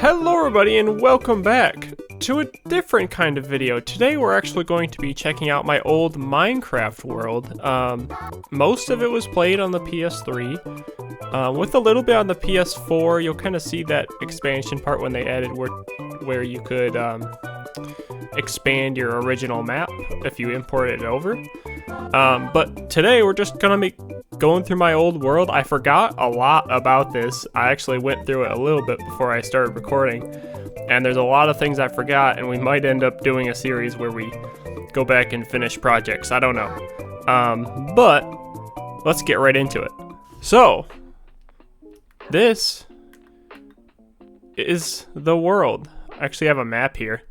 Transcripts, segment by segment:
Hello everybody and welcome back to a different kind of video. Today we're actually going to be checking out my old Minecraft world. Most of it was played on the PS3, with a little bit on the PS4. You'll kind of see that expansion part when they added where you could expand your original map if you imported it over. But today we're just gonna be going through my old world. I forgot a lot about this. I actually went through it a little bit before I started recording, and there's a lot of things I forgot, and we might end up doing a series where we go back and finish projects. I don't know. But let's get right into it. So this is the world. I actually have a map here.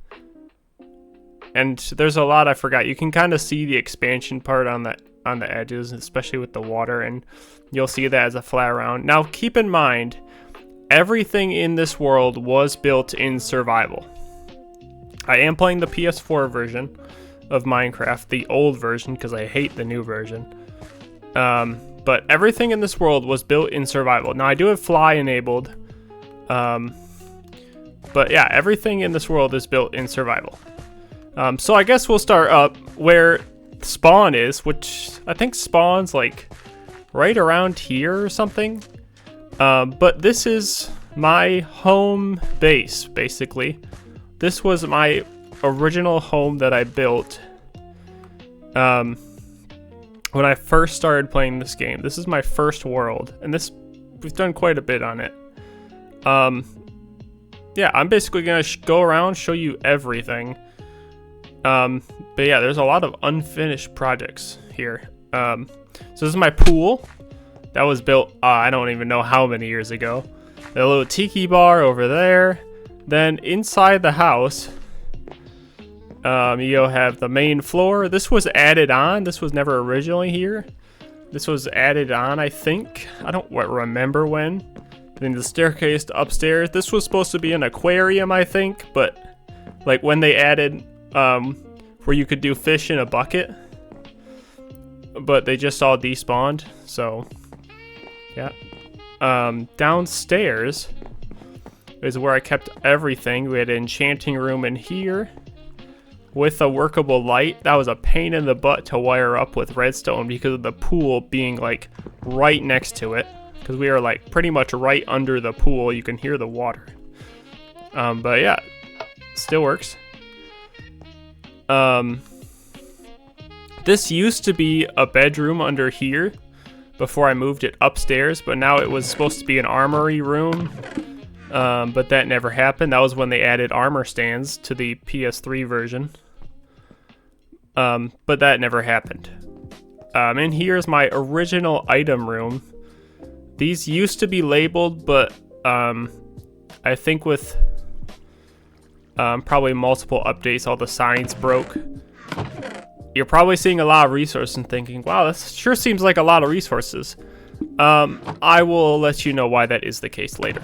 And there's a lot I forgot. You can kind of see the expansion part on the edges, especially with the water, and you'll see that as a fly around. Now keep in mind, everything in this world was built in survival. I am playing the PS4 version of Minecraft, the old version, because I hate the new version. But everything in this world was built in survival. Now I do have fly enabled, but yeah, everything in this world is built in survival. So I guess we'll start up where spawn is, which I think spawns like right around here or something. But this is my home base, basically. This was my original home that I built when I first started playing this game. This is my first world, and we've done quite a bit on it. Yeah, I'm basically gonna go around, show you everything. But yeah, there's a lot of unfinished projects here. So this is my pool that was built, I don't even know how many years ago. A little tiki bar over there. Then inside the house, you'll have the main floor. This was added on. This was never originally here. This was added on, I think. I don't remember when. Then the staircase to upstairs. This was supposed to be an aquarium, I think, but like when they added where you could do fish in a bucket, but they just all despawned, so yeah. Downstairs is where I kept everything. We had an enchanting room in here with a workable light. That was a pain in the butt to wire up with redstone because of the pool being like right next to it, because we are like pretty much right under the pool. You can hear the water, but yeah, still works. This used to be a bedroom under here before I moved it upstairs, but now it was supposed to be an armory room, but that never happened. That was when they added armor stands to the PS3 version, but that never happened. And here's my original item room. These used to be labeled, but I think with probably multiple updates, all the signs broke. You're probably seeing a lot of resources and thinking, wow, this sure seems like a lot of resources. I will let you know why that is the case later.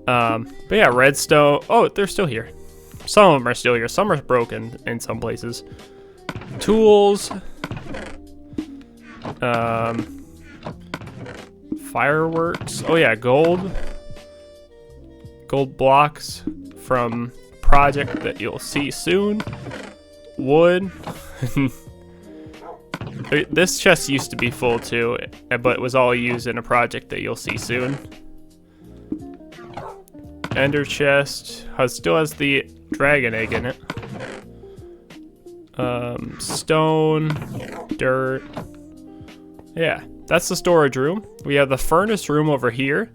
But yeah, redstone. Oh, they're still here. Some of them are still here. Some are broken in some places. Tools. Fireworks. Oh yeah, gold. Gold blocks from project that you'll see soon. Wood. This chest used to be full too, but it was all used in a project that you'll see soon. Ender chest still has the dragon egg in it. Stone, dirt. Yeah, that's the storage room. We have the furnace room over here,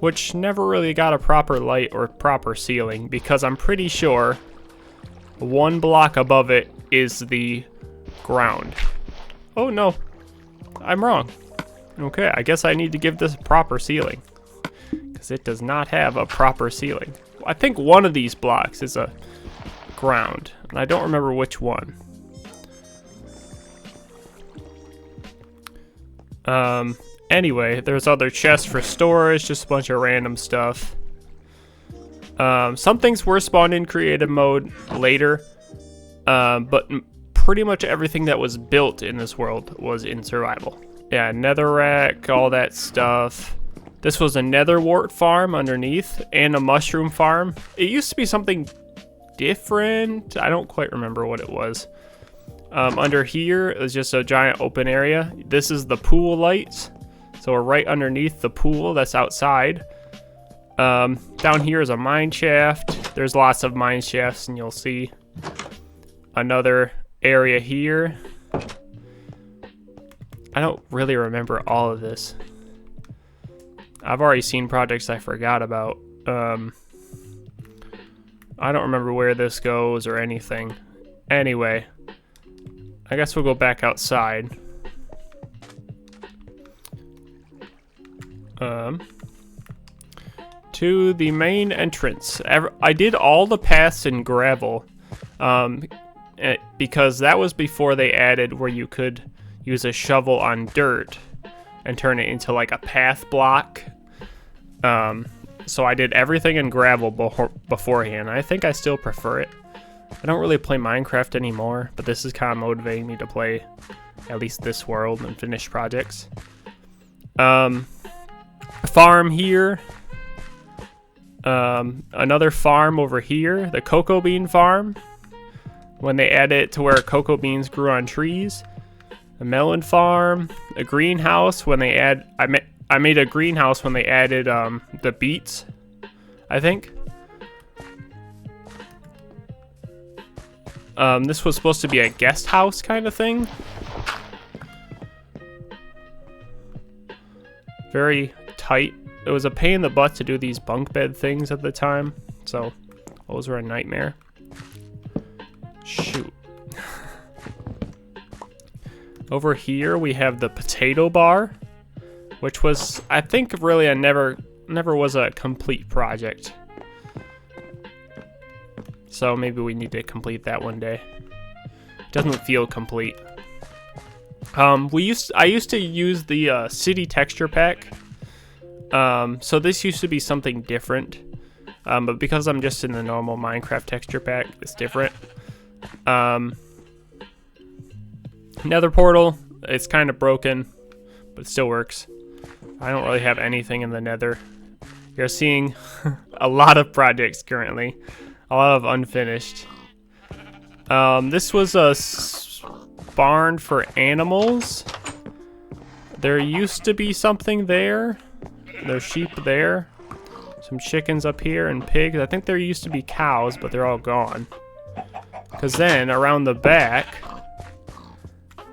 which never really got a proper light or proper ceiling, because I'm pretty sure one block above it is the ground. Oh no, I'm wrong. Okay, I guess I need to give this a proper ceiling, because it does not have a proper ceiling. I think one of these blocks is a ground, and I don't remember which one. Anyway, there's other chests for storage, just a bunch of random stuff. Some things were spawned in creative mode later, but pretty much everything that was built in this world was in survival. Yeah, netherrack, all that stuff. This was a netherwort farm underneath and a mushroom farm. It used to be something different. I don't quite remember what it was. Under here is just a giant open area. This is the pool lights. So we're right underneath the pool that's outside. Down here is a mine shaft. There's lots of mine shafts, and you'll see another area here. I don't really remember all of this. I've already seen projects I forgot about. I don't remember where this goes or anything. Anyway, I guess we'll go back outside. To the main entrance. I did all the paths in gravel because that was before they added where you could use a shovel on dirt and turn it into like a path block. So I did everything in gravel beforehand. I think I still prefer it. I don't really play Minecraft anymore, but this is kind of motivating me to play at least this world and finish projects. Farm here. Another farm over here, the cocoa bean farm. When they added it to where cocoa beans grew on trees. A melon farm, a greenhouse when they I made a greenhouse when they added the beets, I think. This was supposed to be a guest house kind of thing. Very tight. It was a pain in the butt to do these bunk bed things at the time, so those were a nightmare. Shoot. Over here we have the potato bar, which was, I think, really never was a complete project. So maybe we need to complete that one day. Doesn't feel complete. I used to use the city texture pack. So this used to be something different. But because I'm just in the normal Minecraft texture pack, it's different. Nether portal, it's kind of broken, but it still works. I don't really have anything in the nether. You're seeing a lot of projects currently, a lot of unfinished. This was a barn for animals. There used to be something there. There's sheep there. Some chickens up here and pigs. I think there used to be cows, but they're all gone. Because then around the back,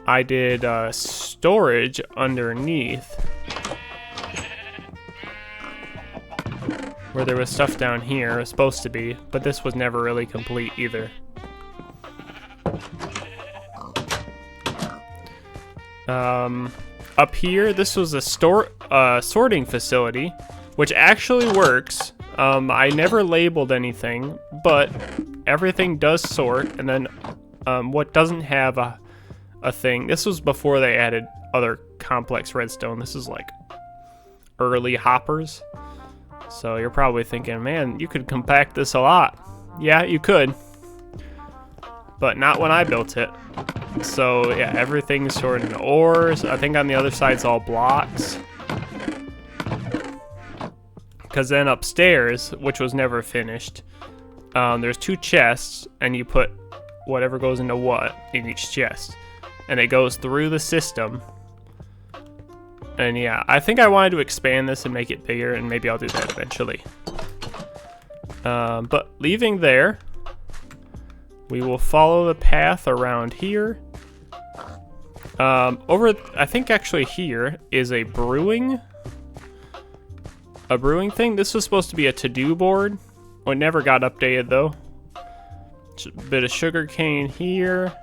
I did storage underneath. Where there was stuff down here, it was supposed to be, but this was never really complete either. Up here, this was a sorting facility, which actually works. I never labeled anything, but everything does sort, and then what doesn't have a thing. This was before they added other complex redstone. This is like early hoppers. So you're probably thinking, man, you could compact this a lot. Yeah, you could. But not when I built it. So yeah, everything's sorted into ores. I think on the other side's all blocks. Because then upstairs, which was never finished, there's 2 chests, and you put whatever goes into what in each chest. And it goes through the system. And yeah, I think I wanted to expand this and make it bigger, and maybe I'll do that eventually. But leaving there, we will follow the path around here. I think actually here is a brewing thing. This was supposed to be a to-do board. It never got updated though. A bit of sugar cane here.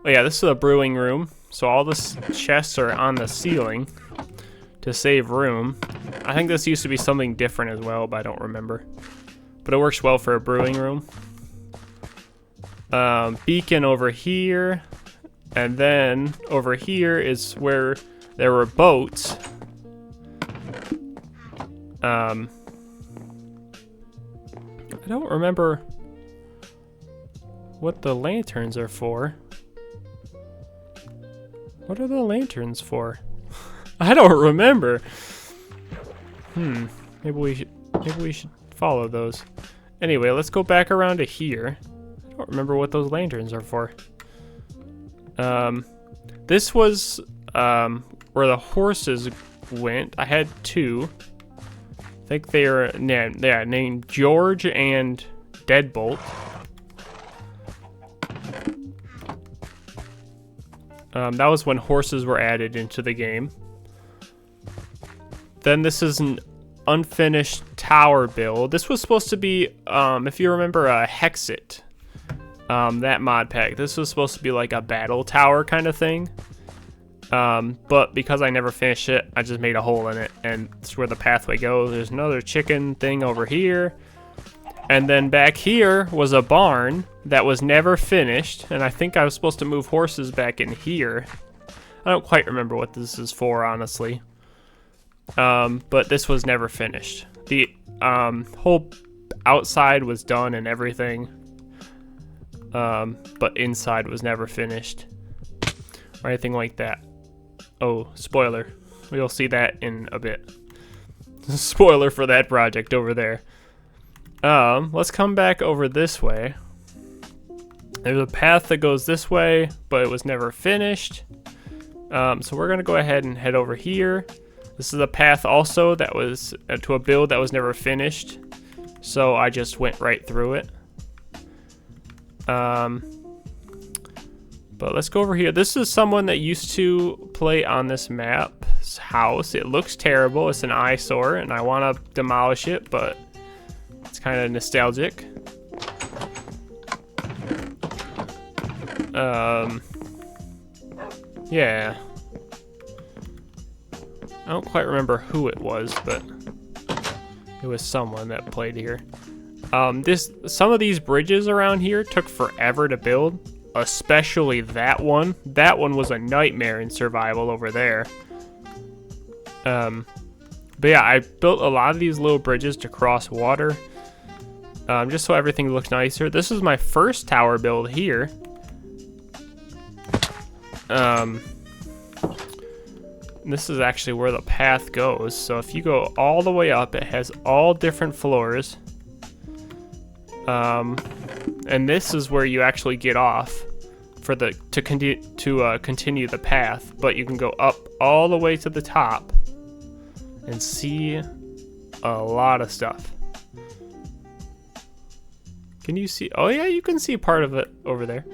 Oh yeah, this is a brewing room. So all the chests are on the ceiling to save room. I think this used to be something different as well, but I don't remember. But it works well for a brewing room. Beacon over here. And then over here is where there were boats. I don't remember what the lanterns are for. What are the lanterns for? I don't remember. Maybe we should follow those. Anyway, let's go back around to here. I don't remember what those lanterns are for. This was where the horses went. I had two. I think they are named George and Deadbolt. That was when horses were added into the game. Then this is an unfinished tower build. This was supposed to be, if you remember, a Hexit, that mod pack. This was supposed to be like a battle tower kind of thing. But because I never finished it, I just made a hole in it, and that's where the pathway goes. There's another chicken thing over here. And then back here was a barn that was never finished, and I think I was supposed to move horses back in here. I don't quite remember what this is for, honestly. But this was never finished. The whole outside was done and everything, but inside was never finished or anything like that. Oh, spoiler. We'll see that in a bit. Spoiler for that project over there. Let's come back over this way. There's a path that goes this way, but it was never finished. So we're gonna go ahead and head over here. This is a path also that was to a build that was never finished. So I just went right through it. But let's go over here. This is someone that used to play on this map's house. It looks terrible. It's an eyesore, and I want to demolish it, but it's kind of nostalgic. Yeah. I don't quite remember who it was, but it was someone that played here. Some of these bridges around here took forever to build, especially that one. That one was a nightmare in survival over there. But yeah, I built a lot of these little bridges to cross water, just so everything looks nicer. This is my first tower build here. This is actually where the path goes. So if you go all the way up, it has all different floors. And this is where you actually get off for to continue the path. But you can go up all the way to the top and see a lot of stuff. Can you see? Oh yeah, you can see part of it over there.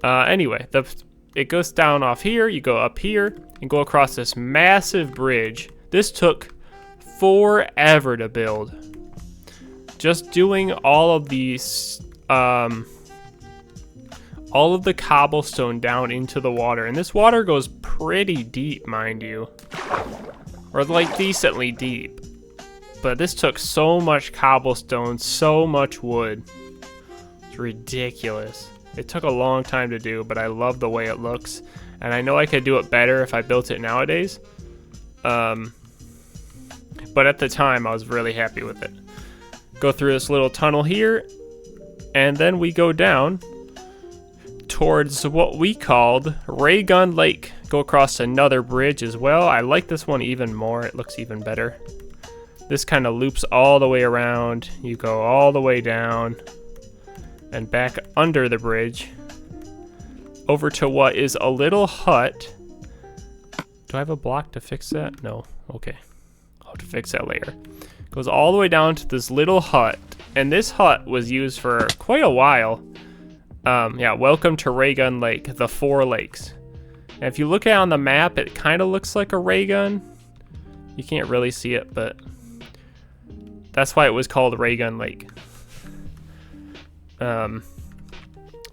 Anyway, it goes down off here. You go up here and go across this massive bridge. This took forever to build. Just doing all of these, all of the cobblestone down into the water. And this water goes pretty deep, mind you. Or like decently deep. But this took so much cobblestone, so much wood. It's ridiculous. It took a long time to do, but I love the way it looks. And I know I could do it better if I built it nowadays. But at the time, I was really happy with it. Go through this little tunnel here, and then we go down towards what we called Ray Gun Lake. Go across another bridge as well. I like this one even more. It looks even better. This kind of loops all the way around. You go all the way down and back under the bridge over to what is a little hut. Do I have a block to fix that? No. Okay. I'll have to fix that later. Goes all the way down to this little hut, and this hut was used for quite a while. Yeah, welcome to Ray Gun Lake, the 4 lakes. And if you look at it on the map, it kind of looks like a ray gun. You can't really see it, but that's why it was called Ray Gun Lake.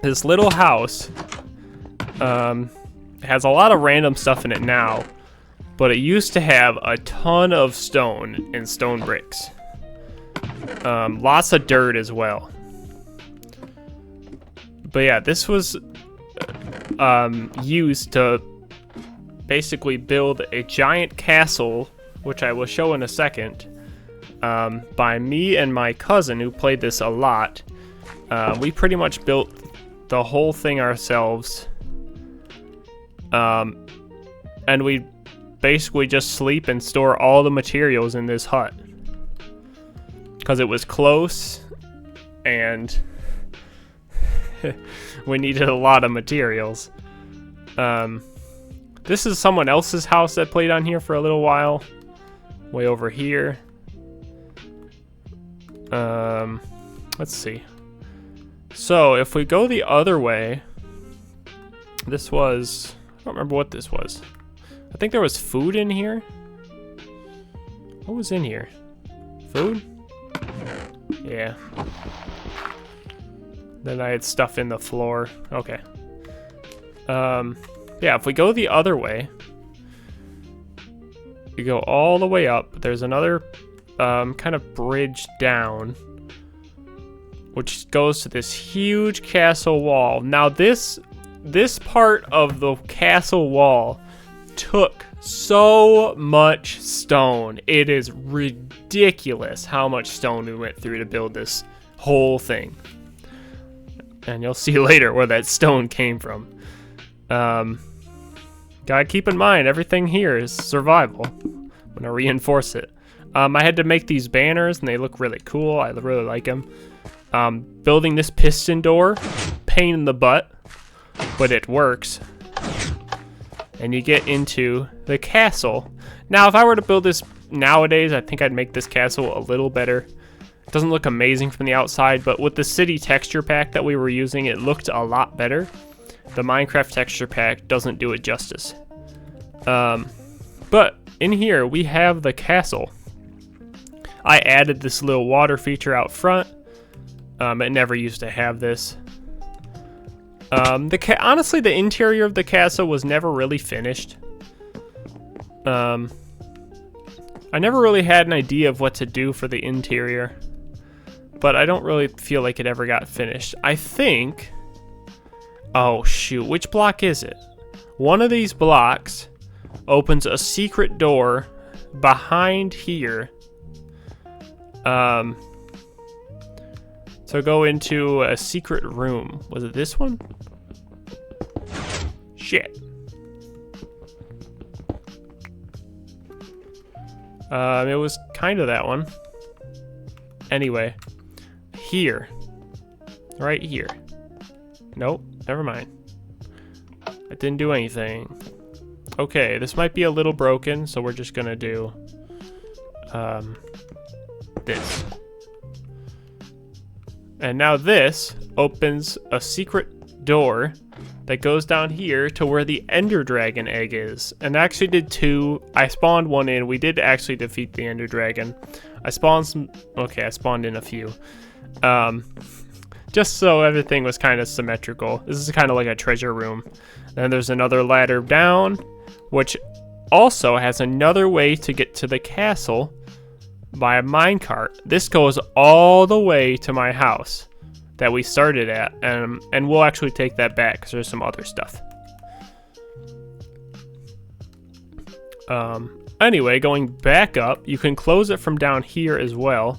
This little house has a lot of random stuff in it now, but it used to have a ton of stone and stone bricks. Lots of dirt as well. But yeah, this was used to basically build a giant castle, which I will show in a second, by me and my cousin who played this a lot. We pretty much built the whole thing ourselves. And we basically just sleep and store all the materials in this hut. Because it was close, and we needed a lot of materials. This is someone else's house that played on here for a little while. Way over here. Let's see. So, if we go the other way, this was... I don't remember what this was. I think there was food in here. What was in here? Food? Yeah. Then I had stuff in the floor. Okay. Yeah, if we go the other way, we go all the way up. There's another kind of bridge down, which goes to this huge castle wall. Now this part of the castle wall took so much stone. It is ridiculous how much stone we went through to build this whole thing. And you'll see later where that stone came from. Gotta keep in mind, everything here is survival. I'm gonna reinforce it. I had to make these banners, and they look really cool. I really like them. Building this piston door, pain in the butt, but it works. And you get into the castle. Now, if I were to build this nowadays, I think I'd make this castle a little better. It doesn't look amazing from the outside, but with the city texture pack that we were using, it looked a lot better. The Minecraft texture pack doesn't do it justice. But in here, we have the castle. I added this little water feature out front. It never used to have this. Honestly, the interior of the castle was never really finished. I never really had an idea of what to do for the interior, but I don't really feel like it ever got finished. I think... Oh, shoot. Which block is it? One of these blocks opens a secret door behind here. So go into a secret room. Was it this one? Shit. It was kind of that one. Anyway. Here. Right here. Nope. Never mind. It didn't do anything. Okay, this might be a little broken, so we're just gonna do this. And now this opens a secret door that goes down here to where the Ender Dragon egg is. And I actually did two. I spawned one in. We did actually defeat the Ender Dragon. I spawned some... Okay, I spawned in a few. Just so everything was kind of symmetrical. This is kind of like a treasure room. Then there's another ladder down, which also has another way to get to the castle by a minecart. This goes all the way to my house that we started at, and we'll actually take that back because there's some other stuff. Anyway, going back up, you can close it from down here as well.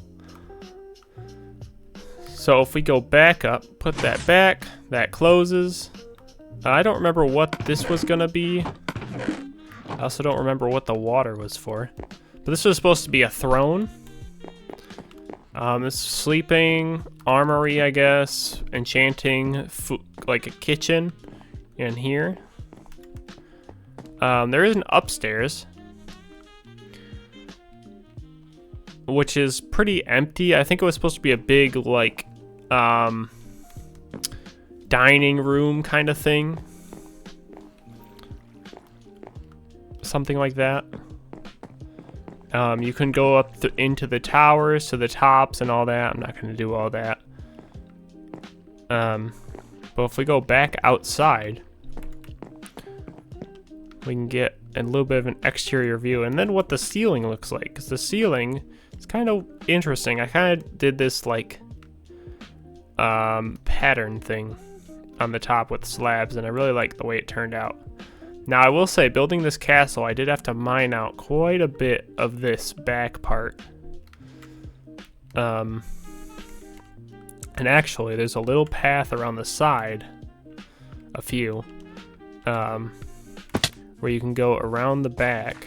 So if we go back up, put that back, that closes. I don't remember what this was gonna be. I also don't remember what the water was for. But this was supposed to be a throne. This sleeping, armory, I guess, enchanting, like a kitchen in here. There is an upstairs, which is pretty empty. I think it was supposed to be a big, like, dining room kind of thing. Something like that. You can go up into the towers to the tops and all that. I'm not going to do all that. But if we go back outside, we can get a little bit of an exterior view. And then what the ceiling looks like. Because the ceiling is kind of interesting. I kind of did this, like, pattern thing on the top with slabs. And I really like the way it turned out. Now, I will say, building this castle, I did have to mine out quite a bit of this back part. And actually, there's a little path around the side, a few, where you can go around the back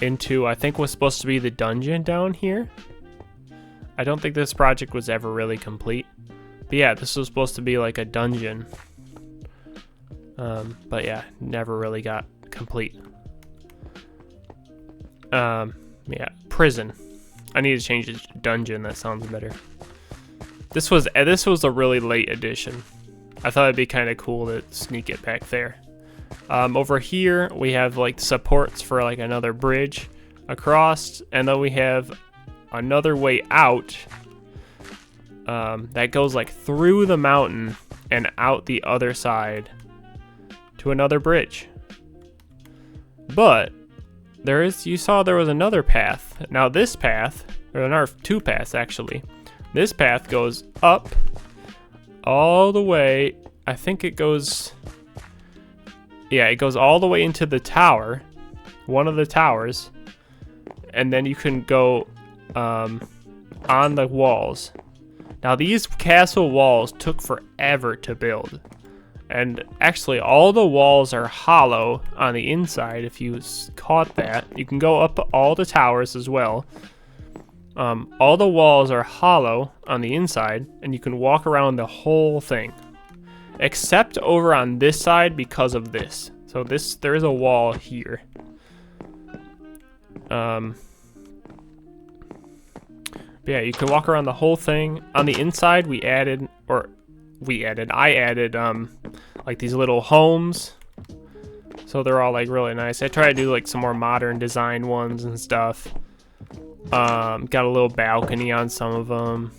into, I think was supposed to be the dungeon down here. I don't think this project was ever really complete. But yeah, this was supposed to be like a dungeon. But yeah, never really got complete. Yeah, prison. I need to change it to dungeon, that sounds better. This was a really late addition. I thought it'd be kind of cool to sneak it back there. Over here, we have like supports for like another bridge across, and then we have another way out that goes like through the mountain and out the other side to another bridge. But you saw there was another path. Now this path, or another two paths actually. This path goes up all the way. I think it goes, yeah, it goes all the way into the tower, one of the towers, and then you can go on the walls. Now these castle walls took forever to build, and actually all the walls are hollow on the inside. If you caught that, you can go up all the towers as well. All the walls are hollow on the inside, and you can walk around the whole thing, except over on this side because of this. So there is a wall here. But yeah, you can walk around the whole thing. On the inside, I added like these little homes. So they're all like really nice. I try to do like some more modern design ones and stuff. Got a little balcony on some of them.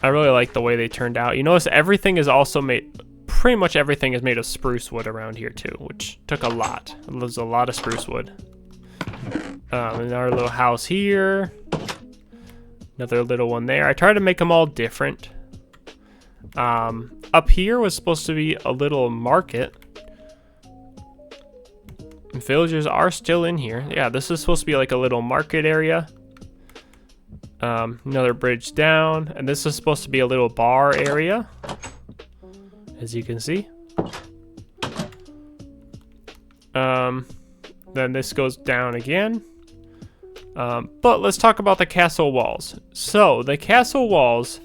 I really like the way they turned out. You notice everything is also pretty much everything is made of spruce wood around here too, which took a lot. There's a lot of spruce wood. And our little house here. Another little one there. I tried to make them all different. Up here was supposed to be a little market. And villagers are still in here. Yeah, this is supposed to be like a little market area. Another bridge down. And this is supposed to be a little bar area, as you can see. Then this goes down again. But let's talk about the castle walls. So the castle walls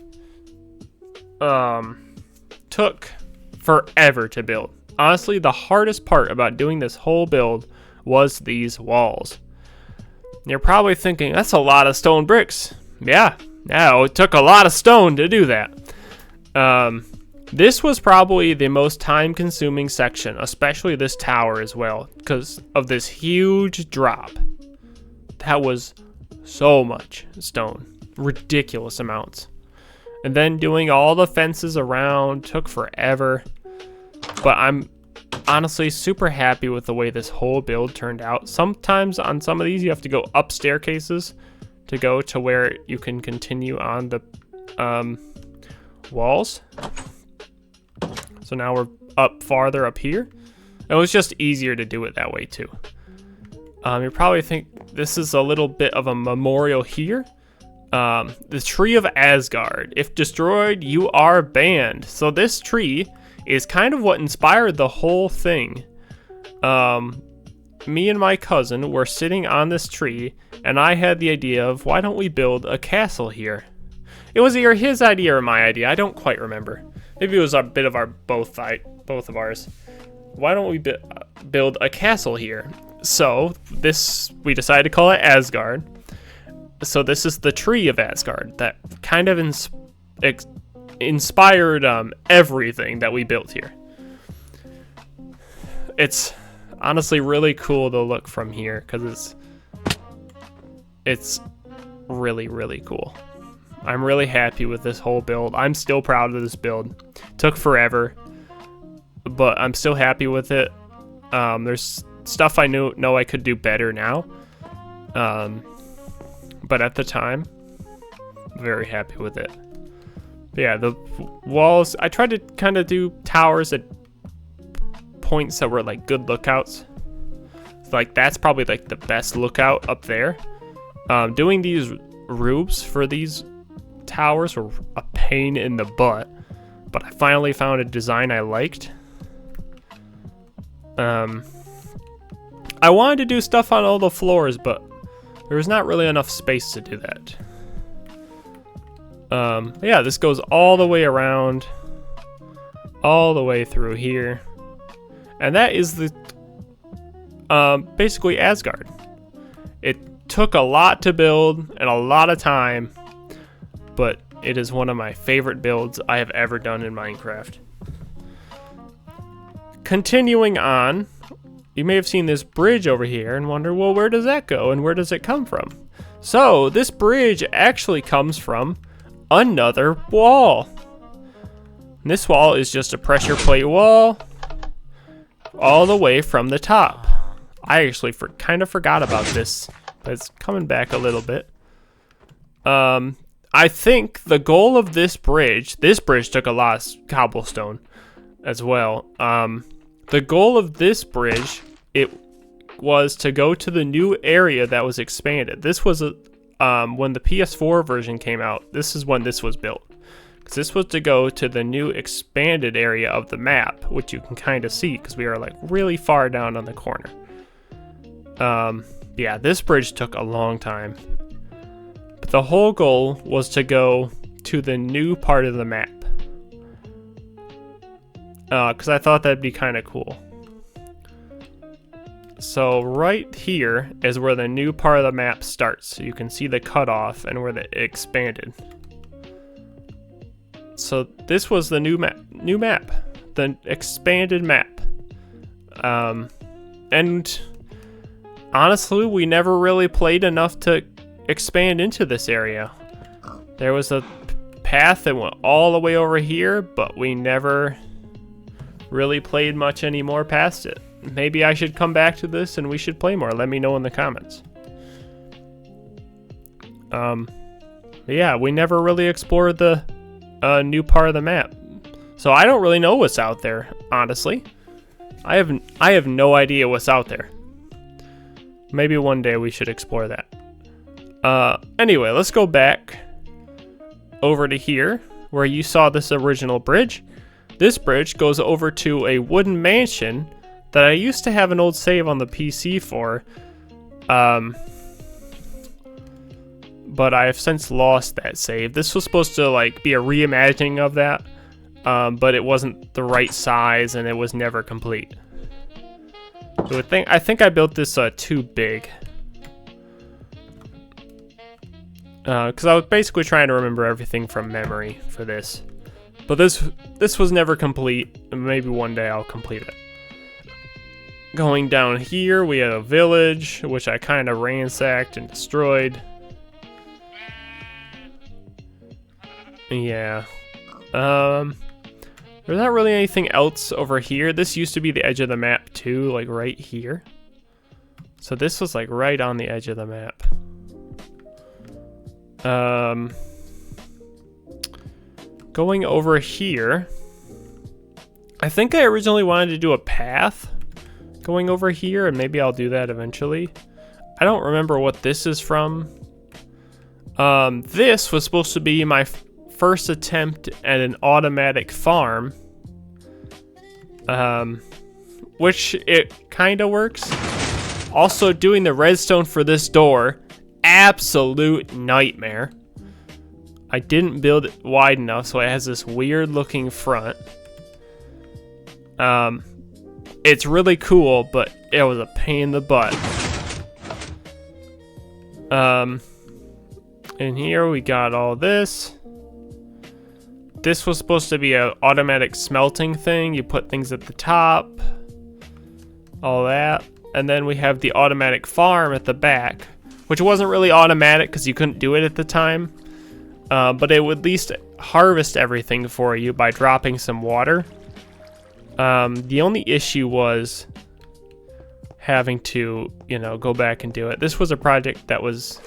took forever to build. Honestly, the hardest part about doing this whole build was these walls. You're probably thinking, that's a lot of stone bricks. Yeah, it took a lot of stone to do that. This was probably the most time-consuming section, especially this tower as well, because of this huge drop. That was so much stone. Ridiculous amounts. And then doing all the fences around took forever. But I'm honestly super happy with the way this whole build turned out. Sometimes on some of these you have to go up staircases to go to where you can continue on the walls. So now we're up farther up here. It was just easier to do it that way too. You probably think this is a little bit of a memorial here. The tree of Asgard. If destroyed, you are banned. So this tree is kind of what inspired the whole thing. Me and my cousin were sitting on this tree, and I had the idea of, why don't we build a castle here? It was either his idea or my idea. I don't quite remember. Maybe it was a bit of our both of ours. Why don't we build a castle here? So we decided to call it Asgard. So this is the tree of Asgard that kind of inspired everything that we built here. It's honestly really cool to look from here because it's really, really cool. I'm really happy with this whole build. I'm still proud of this build. Took forever, but I'm still happy with it. There's stuff I know I could do better now. But at the time, very happy with it. But yeah, the walls, I tried to kind of do towers at points that were like good lookouts. Like that's probably like the best lookout up there. Doing these roofs for these towers were a pain in the butt, but I finally found a design I liked. I I wanted to do stuff on all the floors, but there was not really enough space to do that. Yeah, this goes all the way around, all the way through here. And that is the, basically Asgard. It took a lot to build and a lot of time, but it is one of my favorite builds I have ever done in Minecraft. Continuing on, you may have seen this bridge over here and wonder, well, where does that go and where does it come from? So this bridge actually comes from another wall. And this wall is just a pressure plate wall all the way from the top. I actually kind of forgot about this, but it's coming back a little bit. I think the goal of this bridge took a lot of cobblestone as well. The goal of this bridge, it was to go to the new area that was expanded. This was when the PS4 version came out. This is when this was built. Because this was to go to the new expanded area of the map, which you can kind of see because we are like really far down on the corner. Yeah, this bridge took a long time. But the whole goal was to go to the new part of the map. Because I thought that'd be kind of cool. So right here is where the new part of the map starts. So you can see the cutoff and where it expanded. So this was the new map, the expanded map. And honestly, we never really played enough to expand into this area. There was a path that went all the way over here, but we never really played much anymore past it. Maybe I should come back to this and we should play more. Let me know in the comments. Yeah, we never really explored the new part of the map. So I don't really know what's out there, honestly. I have no idea what's out there. Maybe one day we should explore that. Anyway, let's go back over to here where you saw this original bridge. This bridge goes over to a wooden mansion that I used to have an old save on the PC for. But I have since lost that save. This was supposed to like be a reimagining of that, but it wasn't the right size and it was never complete. So I think I built this too big. Because I was basically trying to remember everything from memory for this. But this was never complete, and maybe one day I'll complete it. Going down here, we have a village, which I kind of ransacked and destroyed. Yeah. There's not really anything else over here. This used to be the edge of the map too, like right here. So this was like right on the edge of the map. Going over here, I think I originally wanted to do a path going over here, and maybe I'll do that eventually. I don't remember what this is from. This was supposed to be my first attempt at an automatic farm, which it kind of works. Also, doing the redstone for this door, absolute nightmare. I didn't build it wide enough, so it has this weird looking front. It's really cool, but it was a pain in the butt. In here we got all this. This was supposed to be an automatic smelting thing. You put things at the top, all that. And then we have the automatic farm at the back, which wasn't really automatic because you couldn't do it at the time. But it would at least harvest everything for you by dropping some water. The only issue was having to, go back and do it. This was a project that was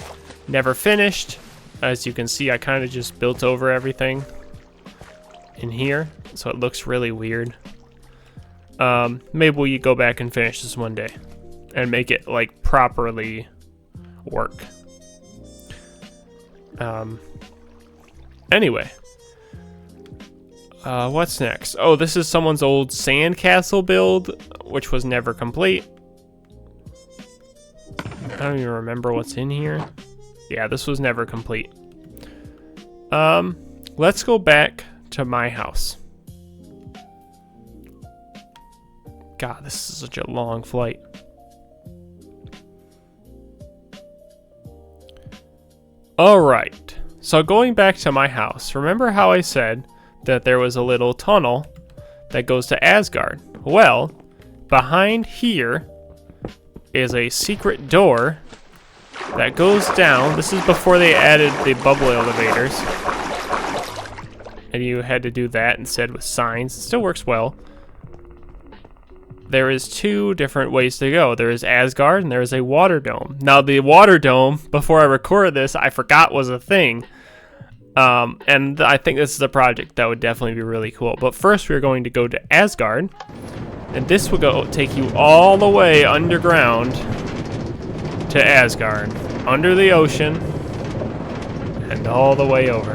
never finished. As you can see, I kind of just built over everything in here, so it looks really weird. Maybe we go back and finish this one day and make it like properly work. Anyway, what's next? Oh, this is someone's old sandcastle build, which was never complete. I don't even remember what's in here. Yeah, this was never complete. Let's go back to my house. God, this is such a long flight. Alright, so going back to my house, remember how I said that there was a little tunnel that goes to Asgard? Well, behind here is a secret door that goes down. This is before they added the bubble elevators. And you had to do that instead with signs. It still works well. There is two different ways to go. There is Asgard and there is a water dome. Now the water dome, before I recorded this, I forgot was a thing. And I think this is a project that would definitely be really cool. But first we're going to go to Asgard. And this will take you all the way underground to Asgard. Under the ocean. And all the way over.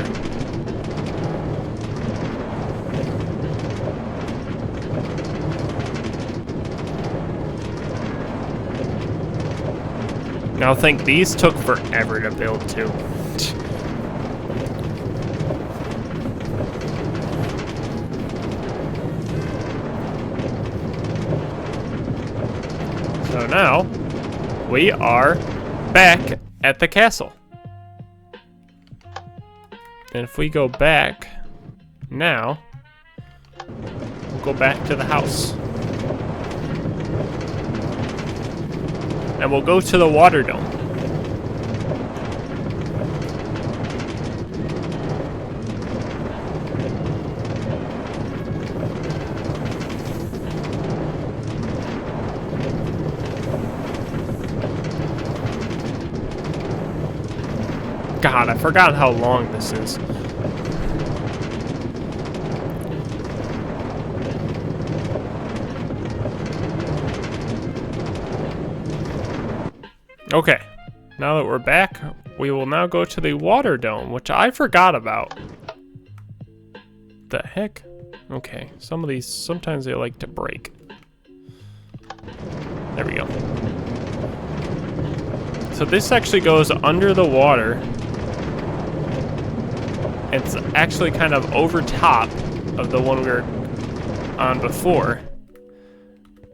Now I think these took forever to build too. So now we are back at the castle. And if we go back now, we'll go back to the house. And we'll go to the water dome. God, I forgot how long this is. Okay, now that we're back, we will now go to the water dome, which I forgot about. The heck? Okay, some of these, sometimes they like to break. There we go. So this actually goes under the water. It's actually kind of over top of the one we were on before.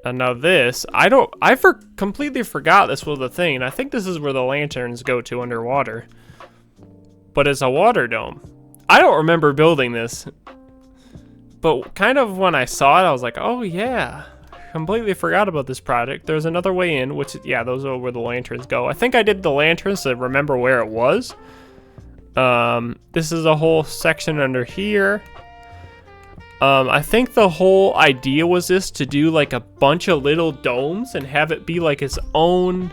And now this, I completely forgot this was a thing. I think this is where the lanterns go to underwater. But it's a water dome. I don't remember building this. But kind of when I saw it, I was like, oh yeah. Completely forgot about this project. There's another way in, which, yeah, those are where the lanterns go. I think I did the lanterns to remember where it was. This is a whole section under here. I think the whole idea was this to do like a bunch of little domes and have it be like its own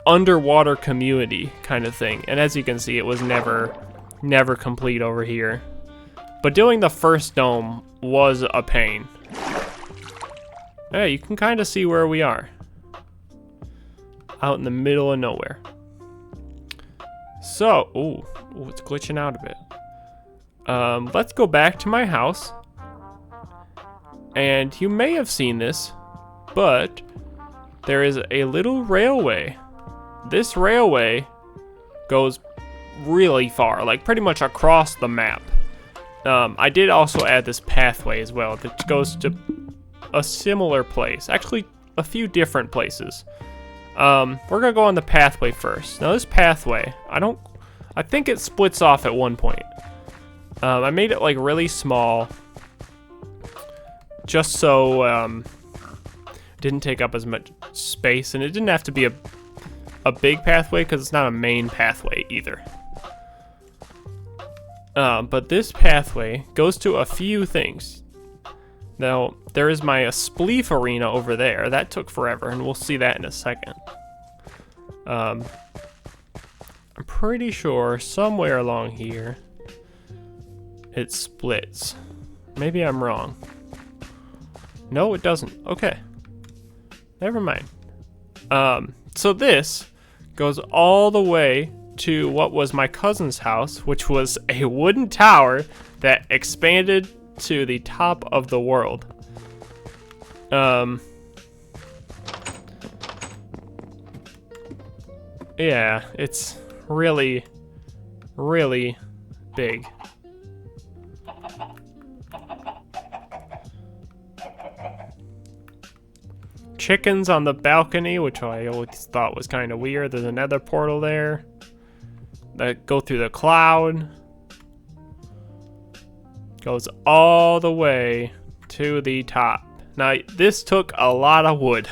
underwater community kind of thing. And as you can see, it was never complete over here. But doing the first dome was a pain. Yeah, you can kind of see where we are. Out in the middle of nowhere. So, ooh, it's glitching out a bit. Let's go back to my house. And you may have seen this, but there is a little railway. This railway goes really far, like pretty much across the map. I did also add this pathway as well that goes to a similar place. Actually, a few different places. We're gonna go on the pathway first. Now this pathway, I think it splits off at one point. I made it like really small, just so didn't take up as much space, and it didn't have to be a big pathway because it's not a main pathway either. But this pathway goes to a few things. Now there is my spleef arena over there. That took forever, and we'll see that in a second. I'm pretty sure somewhere along here it splits. Maybe I'm wrong. No, it doesn't. Okay. Never mind. So this goes all the way to what was my cousin's house, which was a wooden tower that expanded to the top of the world. Yeah, it's really, really big. Chickens on the balcony, which I always thought was kind of weird. There's another portal there that go through the cloud. Goes all the way to the top. Now, this took a lot of wood.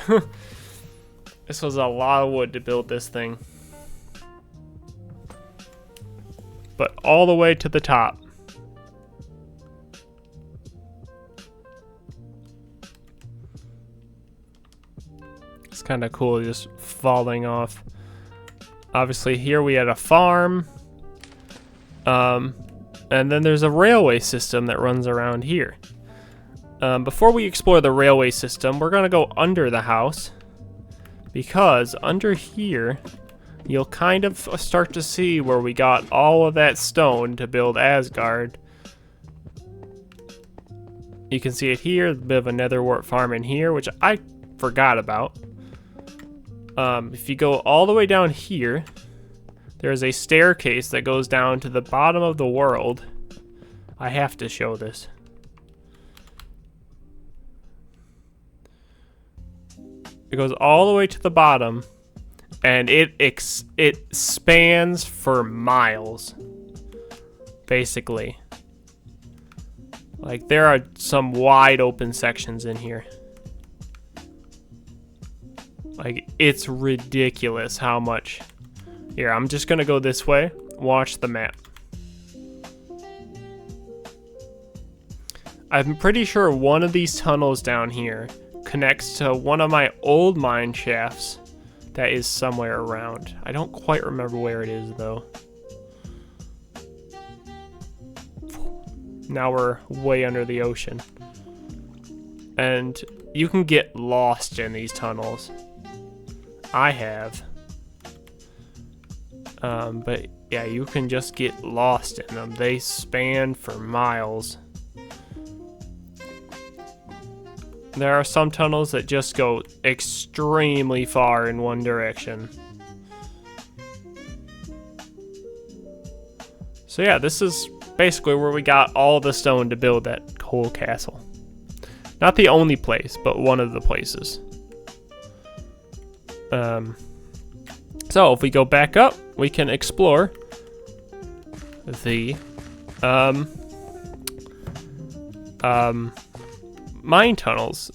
This was a lot of wood to build this thing. But all the way to the top. It's kind of cool just falling off. Obviously here we had a farm. And then there's a railway system that runs around here. Before we explore the railway system, we're gonna go under the house. Because under here, you'll kind of start to see where we got all of that stone to build Asgard. You can see it here, a bit of a netherwart farm in here, which I forgot about. If you go all the way down here, there's a staircase that goes down to the bottom of the world. I have to show this. It goes all the way to the bottom, and it spans for miles, basically. Like, there are some wide open sections in here. Like, it's ridiculous how much. Here, I'm just gonna go this way. Watch the map. I'm pretty sure one of these tunnels down here connects to one of my old mine shafts that is somewhere around. I don't quite remember where it is, though. Now we're way under the ocean. And you can get lost in these tunnels. I have. But yeah, you can just get lost in them. They span for miles. There are some tunnels that just go extremely far in one direction. So yeah, this is basically where we got all the stone to build that whole castle. Not the only place, but one of the places. So if we go back up, we can explore the mine tunnels.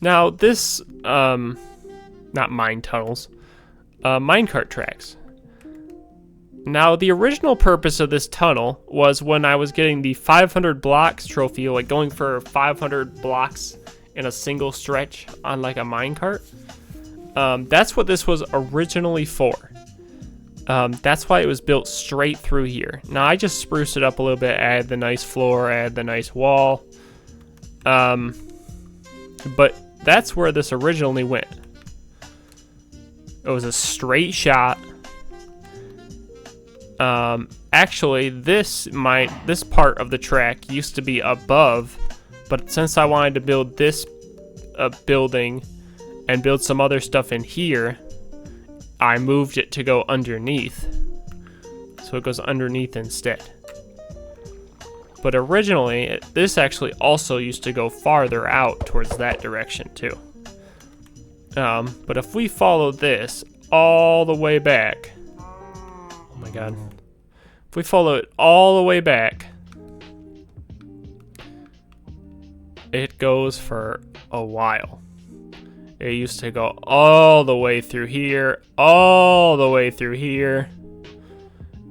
Now this, not mine tunnels, minecart tracks. Now the original purpose of this tunnel was when I was getting the 500 blocks trophy, like going for 500 blocks in a single stretch on like a minecart. That's what this was originally for. That's why it was built straight through here. Now I just spruced it up a little bit, add the nice floor, add the nice wall. But that's where this originally went. It was a straight shot. Actually, this part of the track used to be above, but since I wanted to build this building and build some other stuff in here, I moved it to go underneath. So it goes underneath instead. But originally, this actually also used to go farther out towards that direction too. But if we follow this all the way back, oh my god. If we follow it all the way back, it goes for a while. It used to go all the way through here, all the way through here,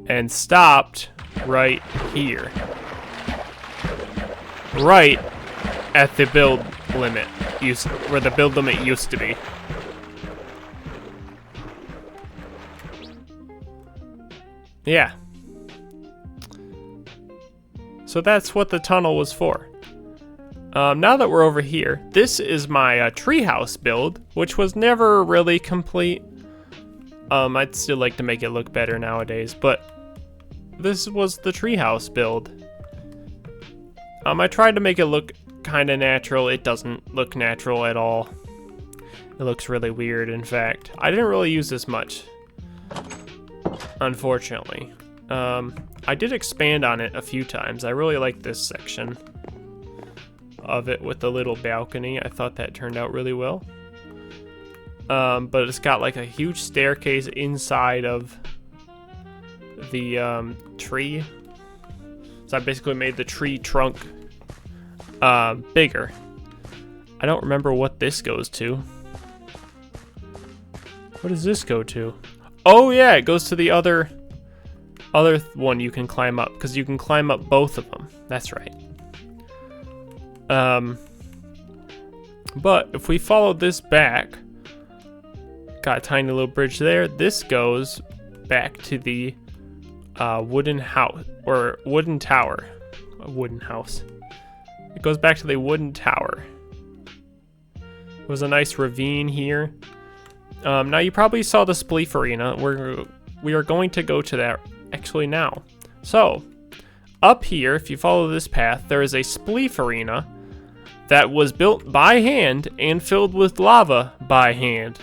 and stopped right here. Right at the build limit, where the build limit used to be. Yeah. So that's what the tunnel was for. Now that we're over here, this is my treehouse build, which was never really complete. I'd still like to make it look better nowadays, but this was the treehouse build. I tried to make it look kind of natural. It doesn't look natural at all. It looks really weird, in fact. I didn't really use this much. unfortunately. I did expand on it a few times. I really like this section of it with the little balcony. I thought that turned out really well. But it's got like a huge staircase inside of the tree. So I basically made the tree trunk bigger. I don't remember what this goes to. What does this go to? Oh yeah, it goes to the other one you can climb up, because you can climb up both of them. That's right. But if we follow this back, got a tiny little bridge there. This goes back to the wooden house, or wooden tower. A wooden house. It goes back to the wooden tower. It was a nice ravine here. Now you probably saw the Spleef Arena. We are going to go to that actually now. So, up here, if you follow this path, there is a Spleef Arena that was built by hand and filled with lava by hand.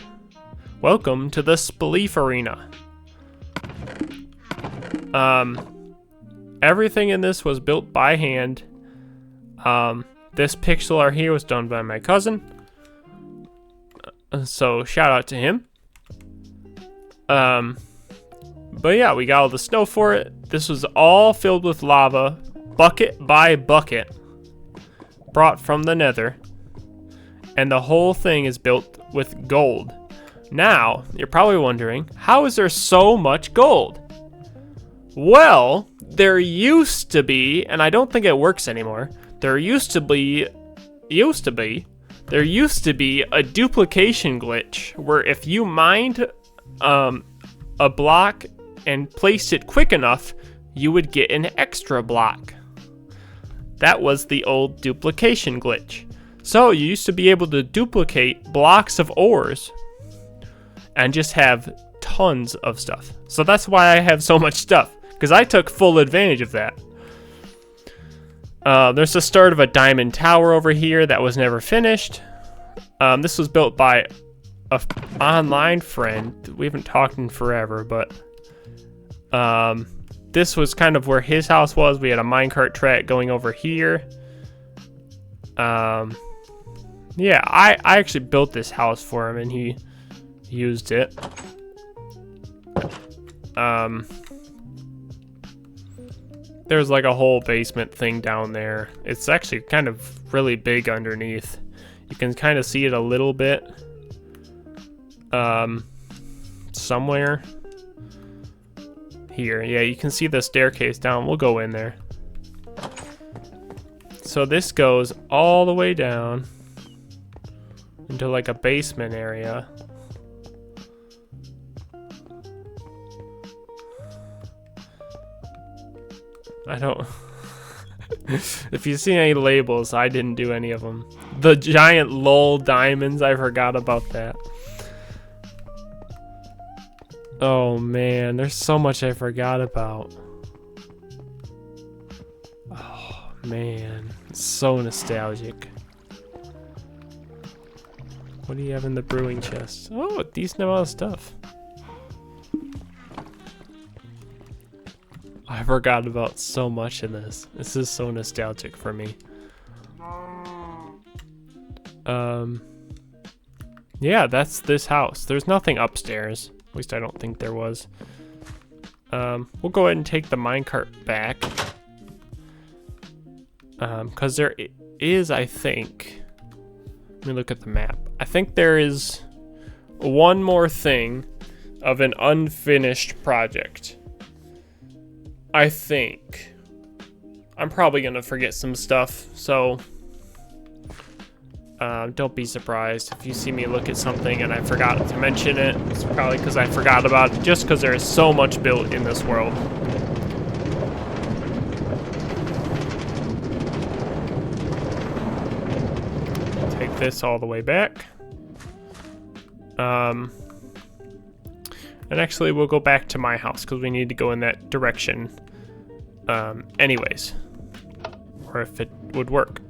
Welcome to the Spleef Arena. Everything in this was built by hand. This pixel art here was done by my cousin. So shout out to him. But yeah, we got all the snow for it. This was all filled with lava, bucket by bucket, brought from the nether. And the whole thing is built with gold. Now, you're probably wondering, how is there so much gold? Well, there used to be, and I don't think it works anymore, there used to be a duplication glitch where if you mined a block and placed it quick enough, you would get an extra block. That was the old duplication glitch. So you used to be able to duplicate blocks of ores and just have tons of stuff. So that's why I have so much stuff, because I took full advantage of that. There's the start of a diamond tower over here that was never finished. This was built by an online friend. We haven't talked in forever, but this was kind of where his house was. We had a minecart track going over here. Yeah, I actually built this house for him and he used it. There's like a whole basement thing down there. It's actually kind of really big underneath. You can kind of see it a little bit. Somewhere here. Yeah, you can see the staircase down. We'll go in there. So this goes all the way down into like a basement area. I don't... If you see any labels, I didn't do any of them. The giant lol diamonds, I forgot about that. Oh man, there's so much I forgot about. Oh man, it's so nostalgic. What do you have in the brewing chest? Oh, a decent amount of stuff. I forgot about so much in this. This is so nostalgic for me. Yeah, that's this house. There's nothing upstairs. At least I don't think there was. We'll go ahead and take the minecart back. Because there is, I think... Let me look at the map. I think there is one more thing of an unfinished project. I think. I'm probably gonna forget some stuff, so don't be surprised if you see me look at something and I forgot to mention it. It's probably because I forgot about it, just because there is so much built in this world. Take this all the way back. And actually, we'll go back to my house because we need to go in that direction anyways. Or if it would work.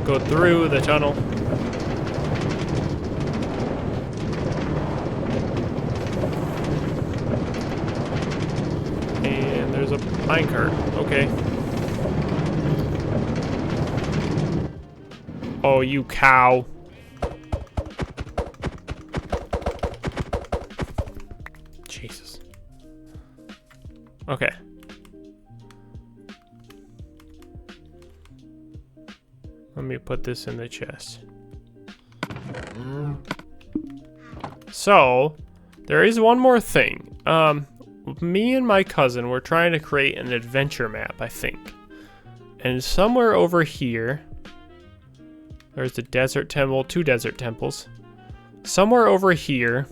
Go through the tunnel. Minecart. Okay. Oh, you cow. Jesus. Okay. Let me put this in the chest. So, there is one more thing. Me and my cousin were trying to create an adventure map, I think. And somewhere over here, there's the desert temple, 2 desert temples. Somewhere over here,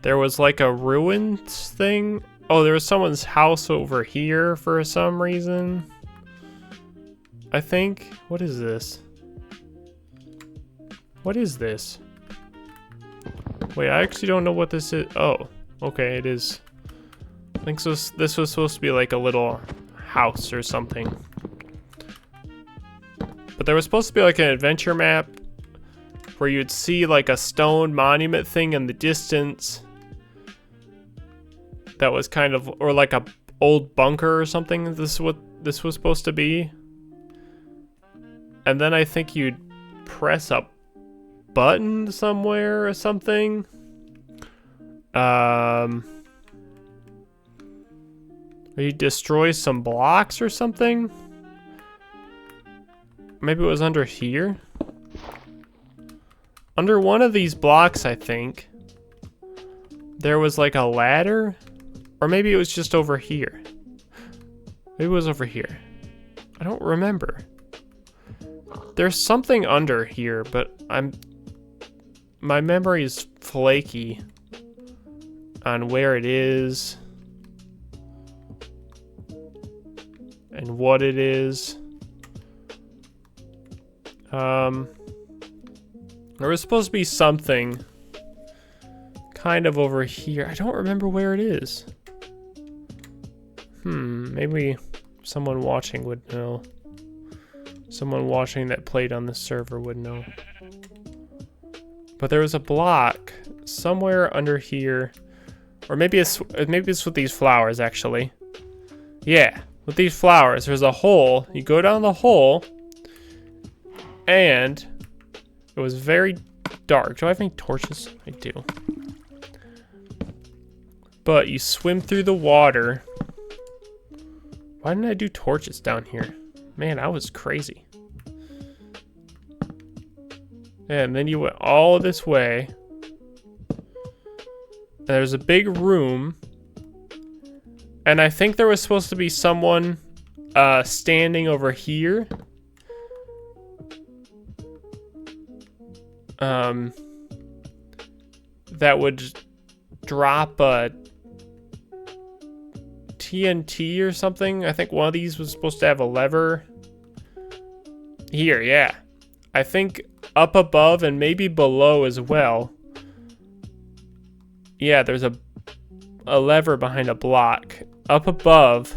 there was like a ruins thing. Oh, there was someone's house over here for some reason. I think. What is this? What is this? Wait, I actually don't know what this is. Oh, okay, it is. I think this was supposed to be like a little house or something. But there was supposed to be like an adventure map where you'd see like a stone monument thing in the distance. That was kind of, or like a old bunker or something. This is what this was supposed to be. And then I think you'd press a button somewhere or something. Or you destroy some blocks or something. Maybe it was under here. Under one of these blocks, I think, there was like a ladder. Or maybe it was just over here. Maybe it was over here. I don't remember. There's something under here, but my memory is flaky on where it is and what it is. There was supposed to be something kind of over here. I don't remember where it is. Maybe someone watching would know. Someone watching that played on the server would know. But there was a block somewhere under here. Or maybe it's with these flowers, actually. Yeah, with these flowers, there's a hole. You go down the hole, and it was very dark. Do I have any torches? I do. But you swim through the water. Why didn't I do torches down here? Man, I was crazy. And then you went all this way. And there's a big room. And I think there was supposed to be someone standing over here. That would drop a TNT or something. I think one of these was supposed to have a lever. Here, yeah. I think up above and maybe below as well. Yeah, there's a lever behind a block. Up above,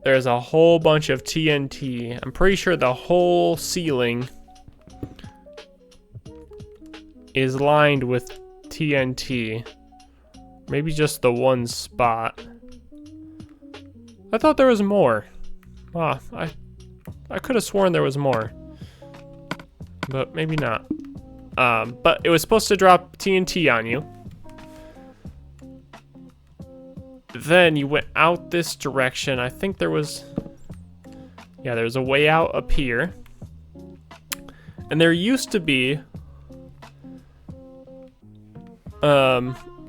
there's a whole bunch of TNT. I'm pretty sure the whole ceiling is lined with TNT. Maybe just the one spot. I thought there was more. Wow, I could have sworn there was more. But maybe not. But it was supposed to drop TNT on you. Then you went out this direction. I think there was... Yeah, there's a way out up here. And there used to be...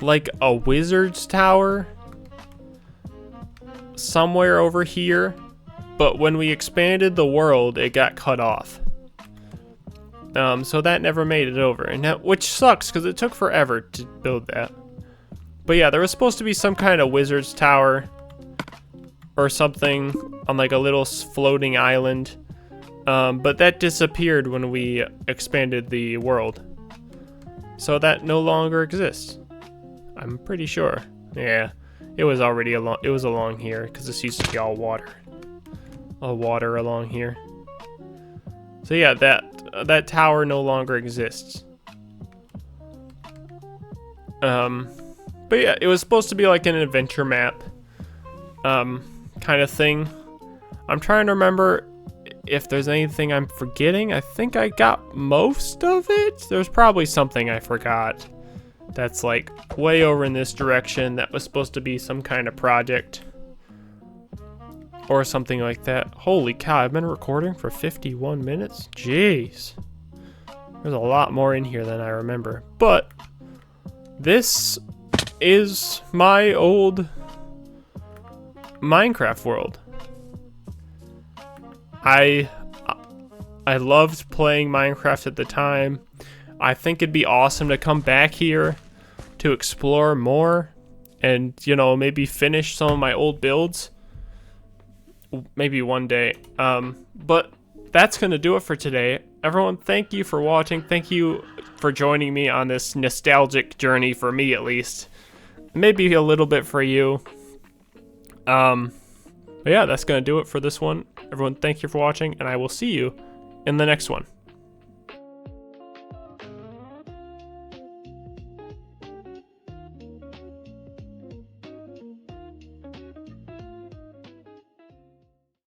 like a wizard's tower somewhere over here, but when we expanded the world, it got cut off. So that never made it over, and that, which sucks because it took forever to build that. But yeah, there was supposed to be some kind of wizard's tower or something on like a little floating island, but that disappeared when we expanded the world. So that no longer exists. I'm pretty sure. Yeah, it was already along here because this used to be all water along here. So yeah, that tower no longer exists. But yeah, it was supposed to be like an adventure map kind of thing. I'm trying to remember if there's anything I'm forgetting. I think I got most of it. There's probably something I forgot that's like way over in this direction that was supposed to be some kind of project or something like that. Holy cow, I've been recording for 51 minutes? Jeez. There's a lot more in here than I remember. But this is my old Minecraft world. I loved playing Minecraft at the time. I think it'd be awesome to come back here to explore more and, you know, maybe finish some of my old builds. Maybe one day. But that's going to do it for today. Everyone, thank you for watching. Thank you for joining me on this nostalgic journey, for me at least. Maybe a little bit for you. But yeah, that's going to do it for this one. Everyone, thank you for watching, and I will see you in the next one.